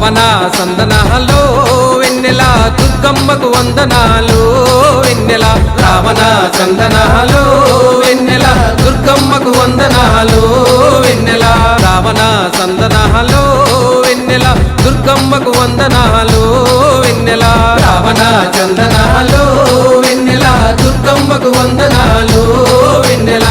రావణ సందనాలో వెన్నెల దుర్గమ్మకు వందనాలు వెన్నెల రావణ సందనాలో వెన్నెల దుర్గమ్మకు వందనాలు వెన్నెల రావణ సందనాలో వెన్నెల దుర్గమ్మకు వందనాలు వెన్నెల రావణ చందనాలో వెన్నెల దుర్గమ్మకు వందనాలు వెన్నెల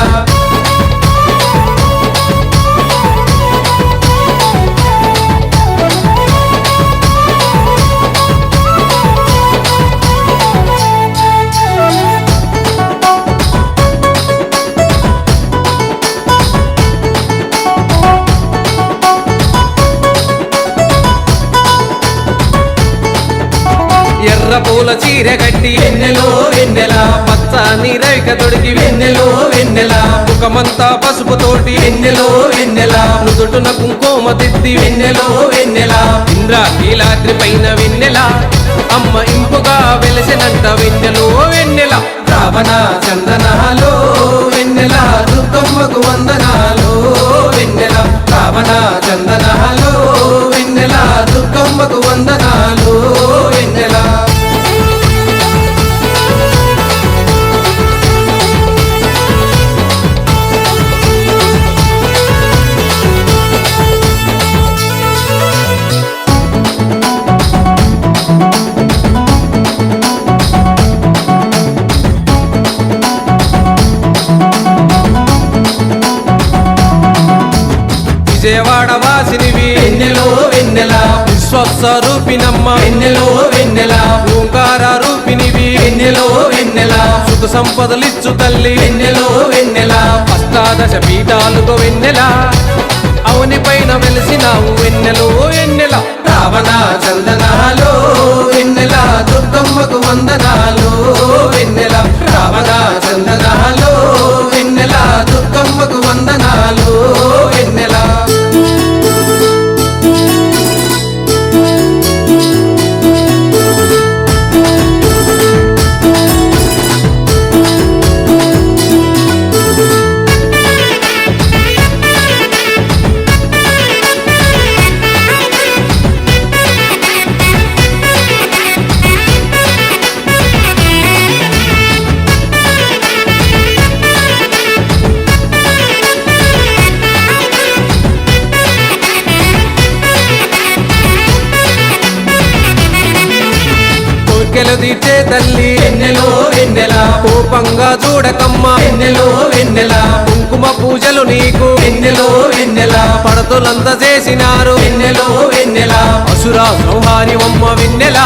ఎర్ర పూల చీర కట్టి వెన్నెలో వెన్నెల పచ్చని రేఖ తొడిగి వెన్నెలో వెన్నెల ముఖమంతా పసుపుతోటి వెన్నెలో వెన్నెల నుదుటున కుంకుమ దిద్ది వెన్నెలో వెన్నెల ఇంద్రకీలాద్రి పైన వెన్నెల అమ్మ ఇంపుగా వెలసినంత వెన్నెలో వెన్నెల రావణ చందనాలో వెన్నెల దుర్గమ్మకు వందనాలు వెన్నెల రావణ చందనాలో వెన్నెల దుర్గమ్మకు వందనాలు వెన్నెల విజయవాడ వాసినివి వెన్నెలో వెన్నెల విశ్వస్వరూపినమ్మ వెన్నెలో వెన్నెల ఓంకార రూపినివి వెన్నెలో వెన్నెల సుఖ సంపదలిచ్చు తల్లి వెన్నెలో వెన్నెల అష్టాదశ పీఠాలుతో వెన్నెల అవని పైన వెలిసినావు వెన్నెలో వెన్నెల రావణ చందనాలో వెన్నెల దుర్గమ్మకు వందనాలు వెన్నెల రావణ చందనాలో వెన్నెల దుర్గమ్మకు వందనాలు వెన్నెల తీర్చే తల్లి వెన్నెలో వెన్నెల కోపంగా చూడకమ్మ వెన్నెలో వెన్నెల కుంకుమ పూజలు నీకు వెన్నెలో వెన్నెల పడతులంతా చేసినారు వెన్నెలో వెన్నెల అసురా సంహారివమ్మ వెన్నెల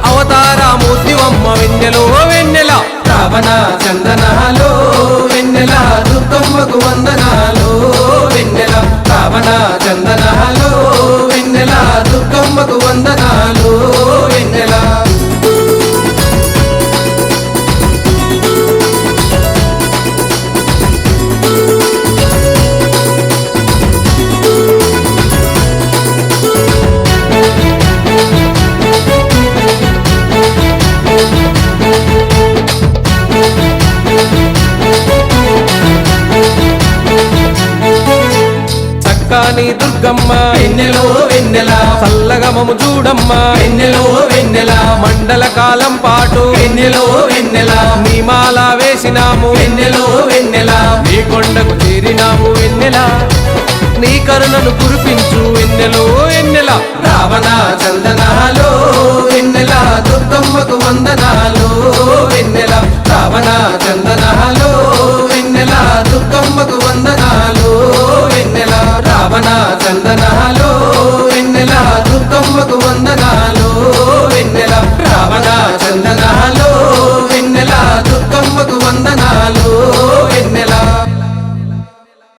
అవతారమూర్తివమ్మ వెన్నెలో వెన్నెల రావణ చందనాలో వెన్నెల దుర్గమ్మకు వందనాలు వెన్నెల రావణ చందనాలో వెన్నెల దుర్గమ్మకు వందనాలు వెన్నెల కాని దుర్గమ్మ వెన్నెలో వెన్నెల చల్లగా మము చూడమ్మ వెన్నెలో వెన్నెల మండల కాలం పాటు వెన్నెలో వెన్నెల నీ మాల వేసినాము వెన్నెలో వెన్నెల నీ కొండకు చేరినాము వెన్నెల నీ కరుణను కురిపించు వెన్నెలో వెన్నెల రావణ చందనాలో